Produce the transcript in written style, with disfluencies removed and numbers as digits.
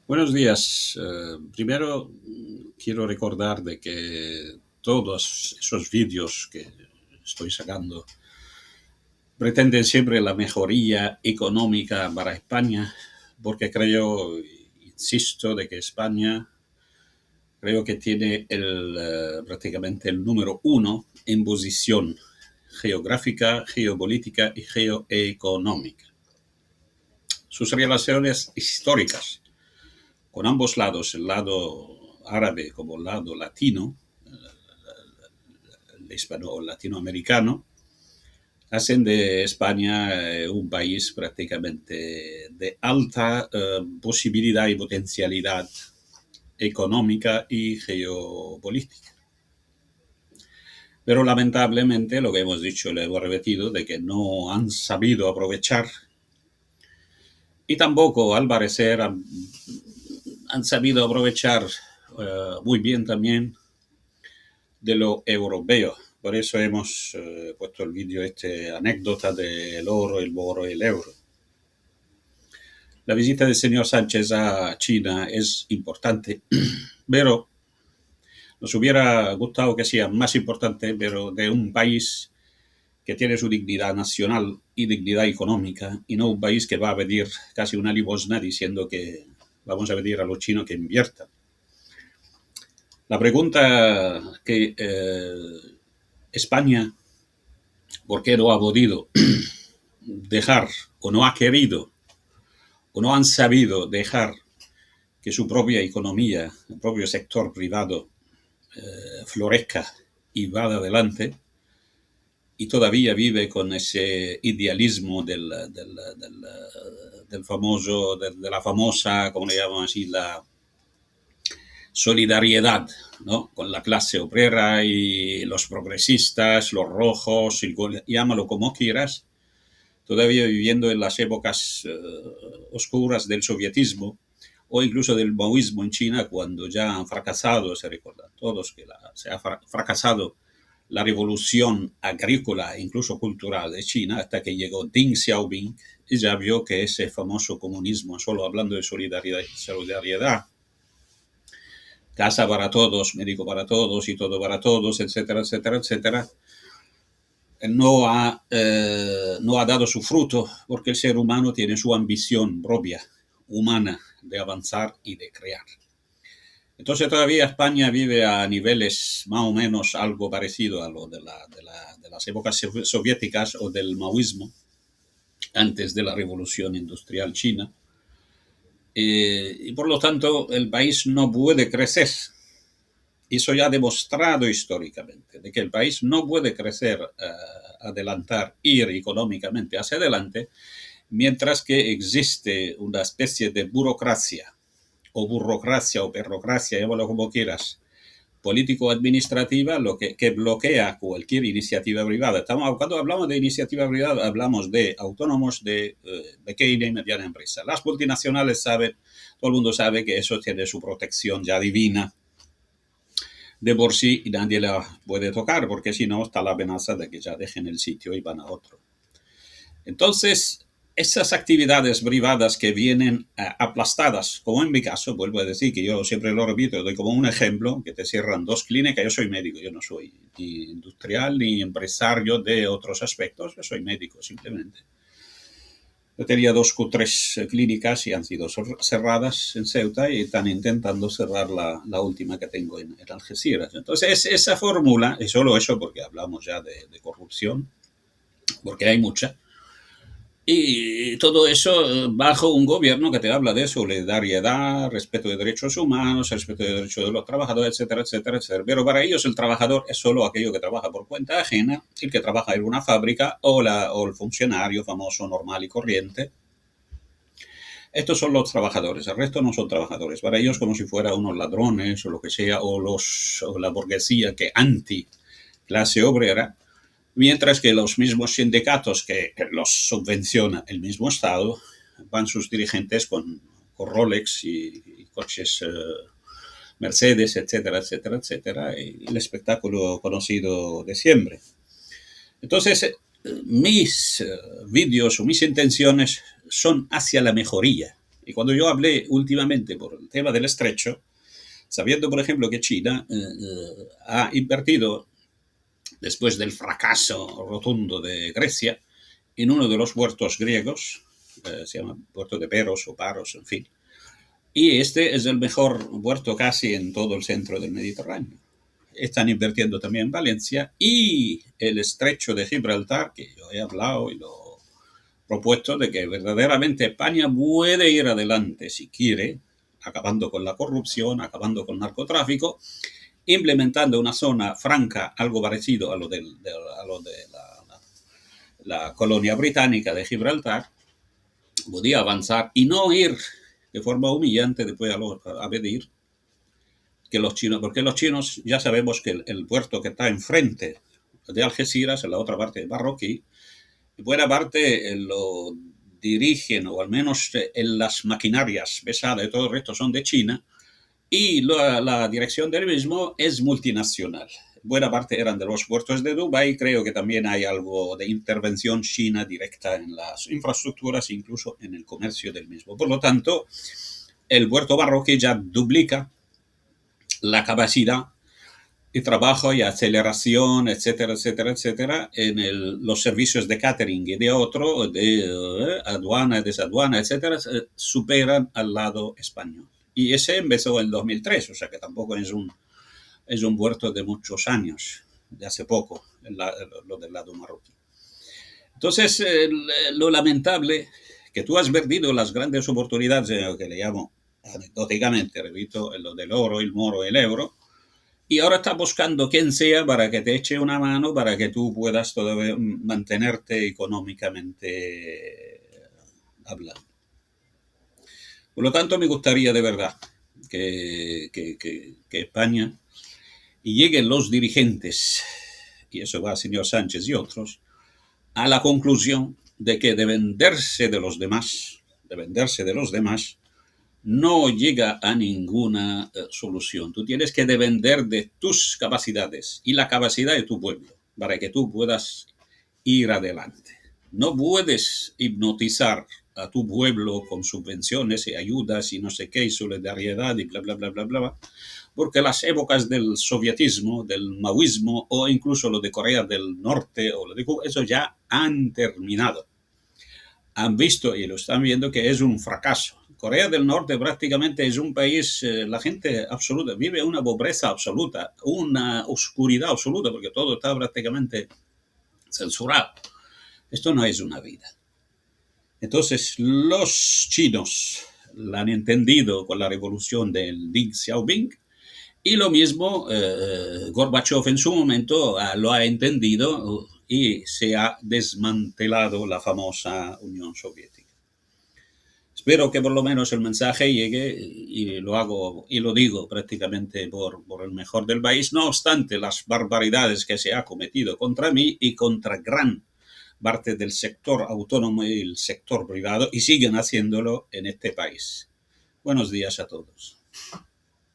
Buenos días. Primero, quiero recordar de que todos esos vídeos que estoy sacando pretenden siempre la mejoría económica para España, porque creo, insisto, de que España creo que tiene prácticamente el número uno en posición geográfica, geopolítica y geoeconómica. Sus relaciones históricas con ambos lados, el lado árabe como el lado latino, el hispano o latinoamericano, hacen de España un país prácticamente de alta posibilidad y potencialidad económica y geopolítica. Pero lamentablemente, lo que hemos dicho, le hemos repetido, de que no han sabido aprovechar y tampoco, al parecer, han sabido aprovechar muy bien también de lo europeo. Por eso hemos puesto el vídeo anécdota del oro, el boro y el euro. La visita del señor Sánchez a China es importante, pero nos hubiera gustado que sea más importante, pero de un país que tiene su dignidad nacional y dignidad económica, y no un país que va a pedir casi una limosna diciendo que vamos a pedir a los chinos que inviertan. La pregunta que España, ¿por qué no ha podido dejar o no ha querido o no han sabido dejar que su propia economía, el propio sector privado florezca y va adelante, y todavía vive con ese idealismo del famoso, de la famosa, como le llaman así, la solidaridad, ¿no? Con la clase obrera y los progresistas, los rojos, llámalo como quieras, todavía viviendo en las épocas oscuras del sovietismo o incluso del maoísmo en China, cuando ya han fracasado, se recuerdan todos que se ha fracasado la revolución agrícola e incluso cultural de China, hasta que llegó Deng Xiaoping y ya vio que ese famoso comunismo, solo hablando de solidaridad, casa para todos, médico para todos y todo para todos, etcétera, etcétera, etcétera, no ha dado su fruto, porque el ser humano tiene su ambición propia, humana, de avanzar y de crear. Entonces todavía España vive a niveles más o menos algo parecido a lo de las épocas soviéticas o del maoísmo, antes de la revolución industrial china. Y por lo tanto el país no puede crecer. Eso ya ha demostrado históricamente, de que el país no puede crecer, adelantar, ir económicamente hacia adelante, mientras que existe una especie de burocracia o perrocracia, llámalo como quieras, político-administrativa, que bloquea cualquier iniciativa privada. Cuando hablamos de iniciativa privada, hablamos de autónomos, de pequeña y mediana empresa. Las multinacionales saben, todo el mundo sabe que eso tiene su protección ya divina de por sí y nadie la puede tocar, porque si no está la amenaza de que ya dejen el sitio y van a otro. Entonces, esas actividades privadas que vienen aplastadas, como en mi caso, vuelvo a decir que yo siempre lo repito, doy como un ejemplo, que te cierran dos clínicas. Yo soy médico, yo no soy ni industrial ni empresario de otros aspectos, yo soy médico simplemente. Yo tenía 2 o 3 clínicas y han sido cerradas en Ceuta y están intentando cerrar la última que tengo en Algeciras. Entonces, esa fórmula, y solo eso porque hablamos ya de corrupción, porque hay mucha, y todo eso bajo un gobierno que te habla de solidaridad, respeto de derechos humanos, respeto de derechos de los trabajadores, etcétera, etcétera, etcétera. Pero para ellos el trabajador es solo aquello que trabaja por cuenta ajena, el que trabaja en una fábrica o el funcionario famoso, normal y corriente. Estos son los trabajadores, el resto no son trabajadores. Para ellos como si fueran unos ladrones o lo que sea, o la burguesía que anti clase obrera. Mientras que los mismos sindicatos que los subvenciona el mismo Estado, van sus dirigentes con Rolex y coches Mercedes, etcétera, etcétera, etcétera, y el espectáculo conocido de siempre. Entonces, mis vídeos o mis intenciones son hacia la mejoría Y cuando yo hablé últimamente por el tema del estrecho, sabiendo, por ejemplo, que China ha invertido, después del fracaso rotundo de Grecia, en uno de los puertos griegos, se llama puerto de Peros o Paros, en fin. Y este es el mejor puerto casi en todo el centro del Mediterráneo. Están invirtiendo también en Valencia y el estrecho de Gibraltar, que yo he hablado y lo he propuesto, de que verdaderamente España puede ir adelante si quiere, acabando con la corrupción, acabando con el narcotráfico, implementando una zona franca, algo parecido a lo de la colonia británica de Gibraltar, podía avanzar y no ir de forma humillante después a pedir que los chinos, porque los chinos ya sabemos que el puerto que está enfrente de Algeciras, en la otra parte de Marroquí, en buena parte lo dirigen, o al menos en las maquinarias pesadas y todo el resto son de China, y la dirección del mismo es multinacional. Buena parte eran de los puertos de Dubái. Creo que también hay algo de intervención china directa en las infraestructuras, incluso en el comercio del mismo. Por lo tanto, el puerto Marroquí ya duplica la capacidad y trabajo y aceleración, etcétera, etcétera, etcétera, en los servicios de catering y de otro, de aduana, desaduana, etcétera, superan al lado español. Y ese empezó en 2003, o sea que tampoco es un puerto de muchos años, de hace poco, lo del lado marroquí. Entonces, lo lamentable que tú has perdido las grandes oportunidades, que le llamo anecdóticamente, repito, lo del oro, el moro, el euro, y ahora estás buscando quien sea para que te eche una mano para que tú puedas todavía mantenerte económicamente hablando. Por lo tanto, me gustaría de verdad que España y lleguen los dirigentes, y eso va al señor Sánchez y otros, a la conclusión de que de venderse de los demás, no llega a ninguna solución. Tú tienes que depender de tus capacidades y la capacidad de tu pueblo para que tú puedas ir adelante. No puedes hipnotizar a tu pueblo con subvenciones y ayudas y no sé qué, y solidaridad y bla, bla, bla, bla, bla, porque las épocas del sovietismo, del maoísmo o incluso lo de Corea del Norte o lo de Cuba, eso ya han terminado. Han visto y lo están viendo que es un fracaso. Corea del Norte prácticamente es un país, la gente absoluta, vive una pobreza absoluta, una oscuridad absoluta, porque todo está prácticamente censurado. Esto no es una vida. Entonces, los chinos la han entendido con la revolución del Deng Xiaoping, y lo mismo Gorbachev en su momento lo ha entendido y se ha desmantelado la famosa Unión Soviética. Espero que por lo menos el mensaje llegue, y lo hago y lo digo prácticamente por el mejor del país, no obstante las barbaridades que se ha cometido contra mí y contra gran parte del sector autónomo y el sector privado, y siguen haciéndolo en este país. Buenos días a todos.